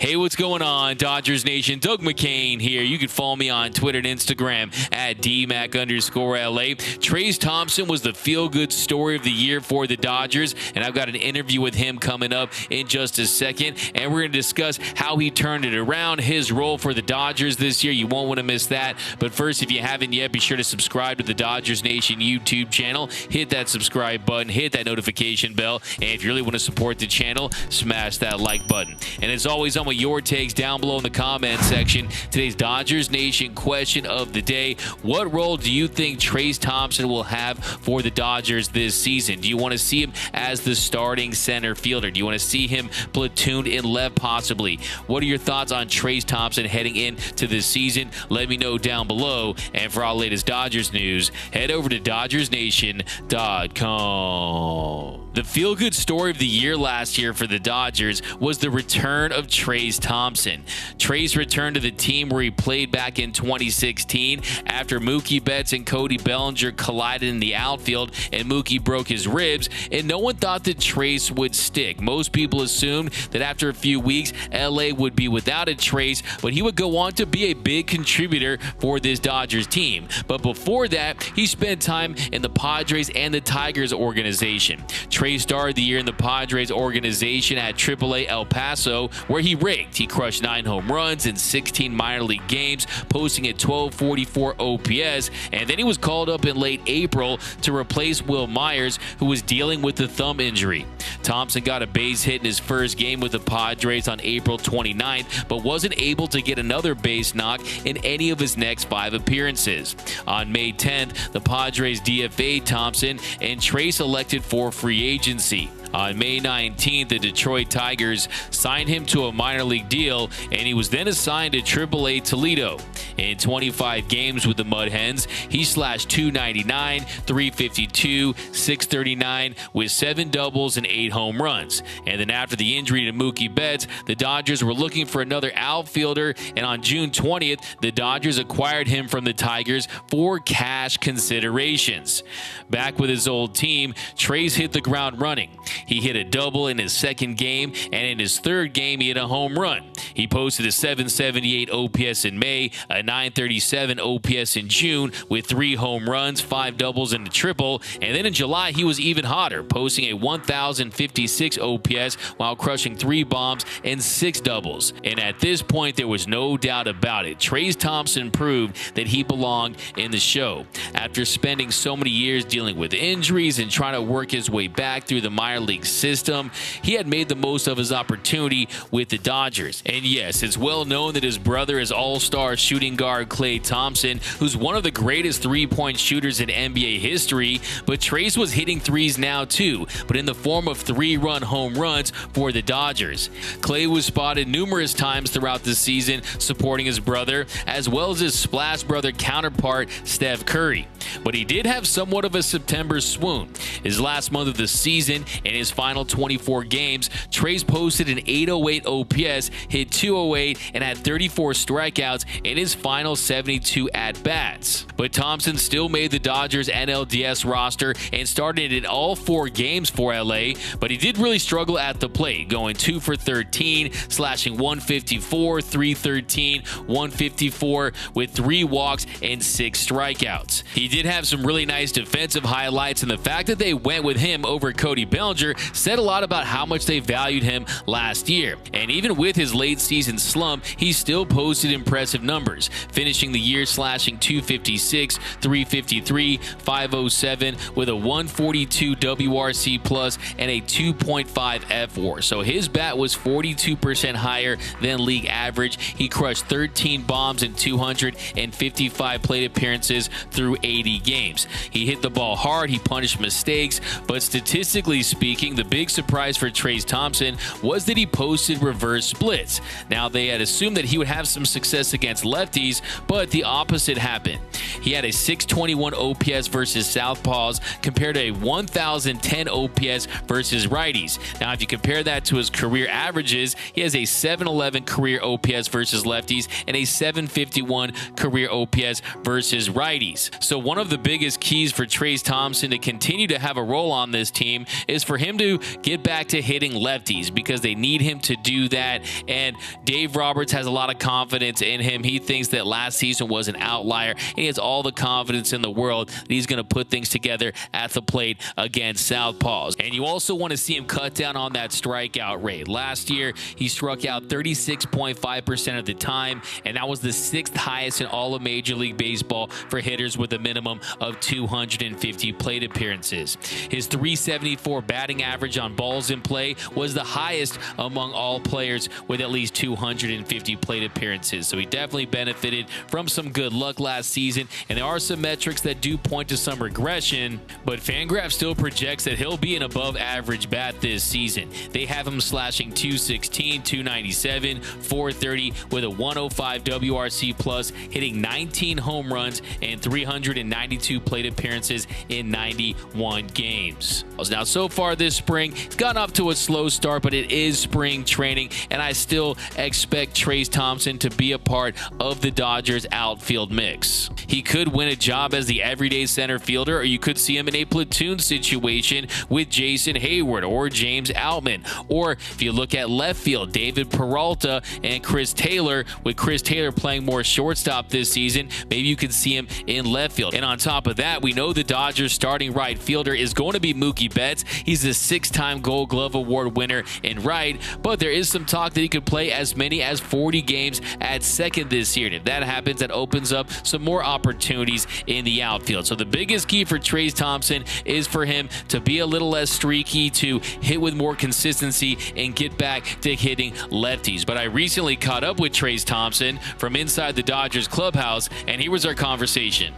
Hey, what's going on, Dodgers Nation? Doug McCain here. You can follow me on Twitter and Instagram at DMac_LA. Trayce Thompson was the feel-good story of the year for the Dodgers, and I've got an interview with him coming up in just a second, and we're going to discuss how he turned it around, his role for the Dodgers this year. You won't want to miss that. But first, if you haven't yet, be sure to subscribe to the Dodgers Nation YouTube channel. Hit that subscribe button, hit that notification bell, and if you really want to support the channel, smash that like button. And as always, I'm with your takes down below in the comment section. Today's Dodgers Nation question of the day: what role do you think Trayce Thompson will have for the Dodgers this season? Do you want to see him as the starting center fielder? Do you want to see him platooned in left possibly? What are your thoughts on Trayce Thompson heading into this season? Let me know down below. And for our latest Dodgers news, head over to DodgersNation.com. The feel-good story of the year last year for the Dodgers was the return of Trayce Thompson. Trayce returned to the team where he played back in 2016 after Mookie Betts and Cody Bellinger collided in the outfield and Mookie broke his ribs, and no one thought that Trayce would stick. Most people assumed that after a few weeks, LA would be without a Trayce, but he would go on to be a big contributor for this Dodgers team. But before that, he spent time in the Padres and the Tigers organization. Trayce started the year in the Padres organization at AAA El Paso, where he raked. He crushed 9 home runs in 16 minor league games, posting a 1244 OPS, and then he was called up in late April to replace Will Myers, who was dealing with a thumb injury. Thompson got a base hit in his first game with the Padres on April 29th, but wasn't able to get another base knock in any of his next 5 appearances. On May 10th, the Padres DFA'd Thompson, and Trayce elected for free agency. On May 19th, the Detroit Tigers signed him to a minor league deal, and he was then assigned to AAA Toledo. In 25 games with the Mud Hens, he slashed .299, .352, .639 with 7 doubles and 8 home runs. And then after the injury to Mookie Betts, the Dodgers were looking for another outfielder, and on June 20th, the Dodgers acquired him from the Tigers for cash considerations. Back with his old team, Trayce hit the ground running. He hit a double in his second game, and in his third game, he hit a home run. He posted a .778 OPS in May, a .937 OPS in June with 3 home runs, 5 doubles, and a triple. And then in July, he was even hotter, posting a .1056 OPS while crushing 3 bombs and 6 doubles. And at this point, there was no doubt about it. Trayce Thompson proved that he belonged in the show. After spending so many years dealing with injuries and trying to work his way back through the minor league system, he had made the most of his opportunity with the Dodgers. And yes, it's well known that his brother is all-star shooting guard Klay Thompson, who's one of the greatest three-point shooters in NBA history, but Trayce was hitting threes now too, but in the form of 3-run home runs for the Dodgers. Klay was spotted numerous times throughout the season supporting his brother, as well as his splash brother counterpart Steph Curry. But he did have somewhat of a September swoon. His last month of the season, in his final 24 games, Trayce posted an .808 OPS, hit .208, and had 34 strikeouts in his final 72 at-bats. But Thompson still made the Dodgers NLDS roster and started in all 4 games for LA, but he did really struggle at the plate, going 2 for 13, slashing .154, .313, .154 with 3 walks and 6 strikeouts. He did have some really nice defensive highlights, and the fact that they went with him over Cody Bellinger said a lot about how much they valued him last year. And even with his late season slump, he still posted impressive numbers, finishing the year slashing .256, .353, .507 with a .142 WRC plus and a 2.5 F4. So his bat was 42% higher than league average. He crushed 13 bombs in 255 plate appearances through 80 games. He hit the ball hard, he punished mistakes, but statistically speaking, the big surprise for Trayce Thompson was that he posted reverse splits. Now, they had assumed that he would have some success against lefties, but the opposite happened. He had a .621 OPS versus southpaws compared to a .1010 OPS versus righties. Now, if you compare that to his career averages, he has a .711 career OPS versus lefties and a .751 career OPS versus righties. So one of the biggest keys for Trayce Thompson to continue to have a role on this team is for him to get back to hitting lefties, because they need him to do that. And And Dave Roberts has a lot of confidence in him. He thinks that last season was an outlier, and he has all the confidence in the world that he's going to put things together at the plate against southpaws. And you also want to see him cut down on that strikeout rate. Last year, he struck out 36.5% of the time, and that was the 6th highest in all of Major League Baseball for hitters with a minimum of 250 plate appearances. His .374 batting average on balls in play was the highest among all players with at least 250 plate appearances. So he definitely benefited from some good luck last season, and there are some metrics that do point to some regression, but Fangraphs still projects that he'll be an above average bat this season. They have him slashing .216, .297, .430 with a 105 WRC plus, hitting 19 home runs and 392 plate appearances in 91 games. Now, so far this spring, it's gotten off to a slow start, but it is spring training, and I still expect Trayce Thompson to be a part of the Dodgers outfield mix. He could win a job as the everyday center fielder, or you could see him in a platoon situation with Jason Hayward or James Outman. Or if you look at left field, David Peralta and Chris Taylor, with Chris Taylor playing more shortstop this season, maybe you could see him in left field. And on top of that, we know the Dodgers starting right fielder is going to be Mookie Betts. He's a 6-time Gold Glove Award winner in right, but there is some talk that he could play as many as 40 games at second this year. And if that happens, that opens up some more opportunities in the outfield. So the biggest key for Trayce Thompson is for him to be a little less streaky, to hit with more consistency, and get back to hitting lefties. But I recently caught up with Trayce Thompson from inside the Dodgers clubhouse, and here was our conversation.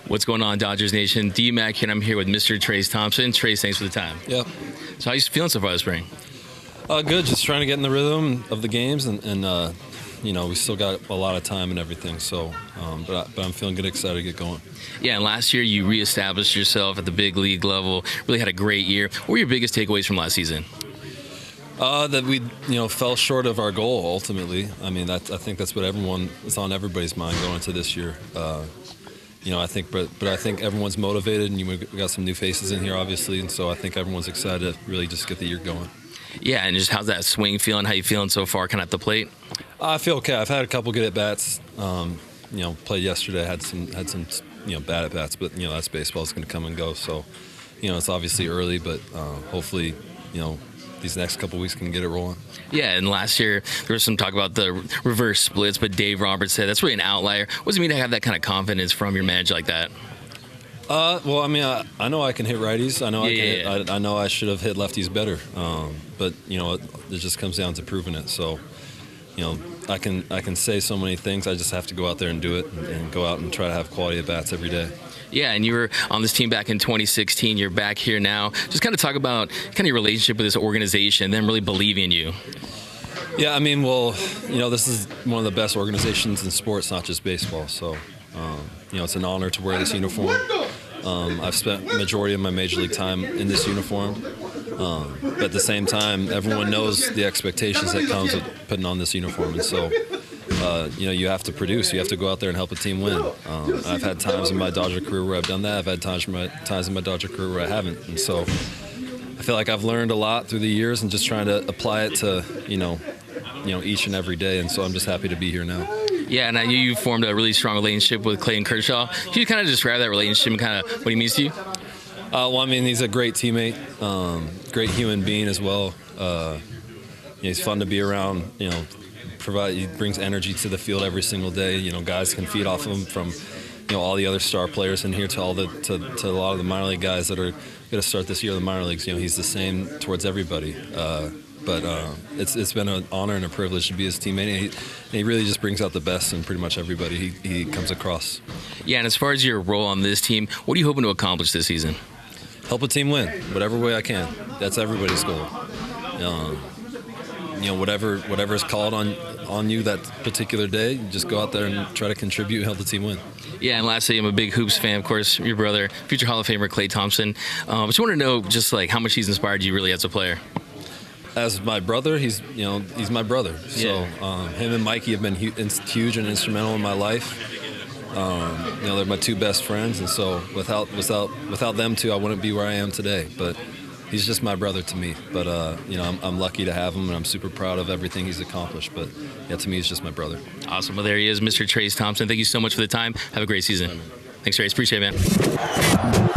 What's going on, Dodgers Nation? D-Mac here, and I'm here with Mr. Trayce Thompson. Trayce, thanks for the time. Yep. So how you feeling so far this spring? Good. Just trying to get in the rhythm of the games, and you know, we still got a lot of time and everything. So, but I'm feeling good, excited to get going. Yeah, and last year you reestablished yourself at the big league level. Really had a great year. What were your biggest takeaways from last season? That we, fell short of our goal ultimately. I mean, I think that's what it's on everybody's mind going into this year. I think, but I think everyone's motivated, and we got some new faces in here, obviously, and so I think everyone's excited to really just get the year going. Yeah, and just how's that swing feeling? How you feeling so far, kind of at the plate? I feel okay. I've had a couple good at bats. Played yesterday. Had some bad at bats, but that's baseball. It's going to come and go. So, it's obviously early, but hopefully, these next couple weeks can get it rolling. Yeah, and last year there was some talk about the reverse splits, but Dave Roberts said that's really an outlier. What does it mean to have that kind of confidence from your manager like that? Well, I mean, I know I can hit righties. I know I know I should have hit lefties better. But it just comes down to proving it. So, I can say so many things. I just have to go out there and do it, and go out and try to have quality at bats every day. Yeah, and you were on this team back in 2016. You're back here now. Just kind of talk about kind of your relationship with this organization, them really believing in you. Yeah, I mean, well, this is one of the best organizations in sports, not just baseball. So, it's an honor to wear this uniform. I've spent the majority of my major league time in this uniform. But at the same time, everyone knows the expectations that comes with putting on this uniform. And so, you have to produce. You have to go out there and help a team win. I've had times in my Dodger career where I've done that. I've had times in my Dodger career where I haven't. And so I feel like I've learned a lot through the years, and just trying to apply it to, each and every day. And so I'm just happy to be here now. Yeah, and you formed a really strong relationship with Clayton Kershaw. Can you kind of describe that relationship and kind of what he means to you? Well, I mean, he's a great teammate, great human being as well. He's fun to be around. He brings energy to the field every single day. Guys can feed off of him, from all the other star players in here to a lot of the minor league guys that are going to start this year in the minor leagues. He's the same towards everybody. But it's been an honor and a privilege to be his teammate. And he really just brings out the best in pretty much everybody he comes across. Yeah, and as far as your role on this team, what are you hoping to accomplish this season? Help a team win, whatever way I can. That's everybody's goal. Whatever is called on you that particular day, just go out there and try to contribute and help the team win. Yeah, and lastly, I'm a big hoops fan, of course. Your brother, future Hall of Famer Klay Thompson. I just want to know just like how much he's inspired you really as a player. As my brother, he's my brother. So him and Mikey have been huge and instrumental in my life. They're my two best friends, and so without them two, I wouldn't be where I am today. But he's just my brother to me. But you know, I'm lucky to have him, and I'm super proud of everything he's accomplished. But yeah, to me, he's just my brother. Awesome. Well, there he is, Mr. Trayce Thompson. Thank you so much for the time. Have a great season. Thanks, Trayce. Appreciate it, man.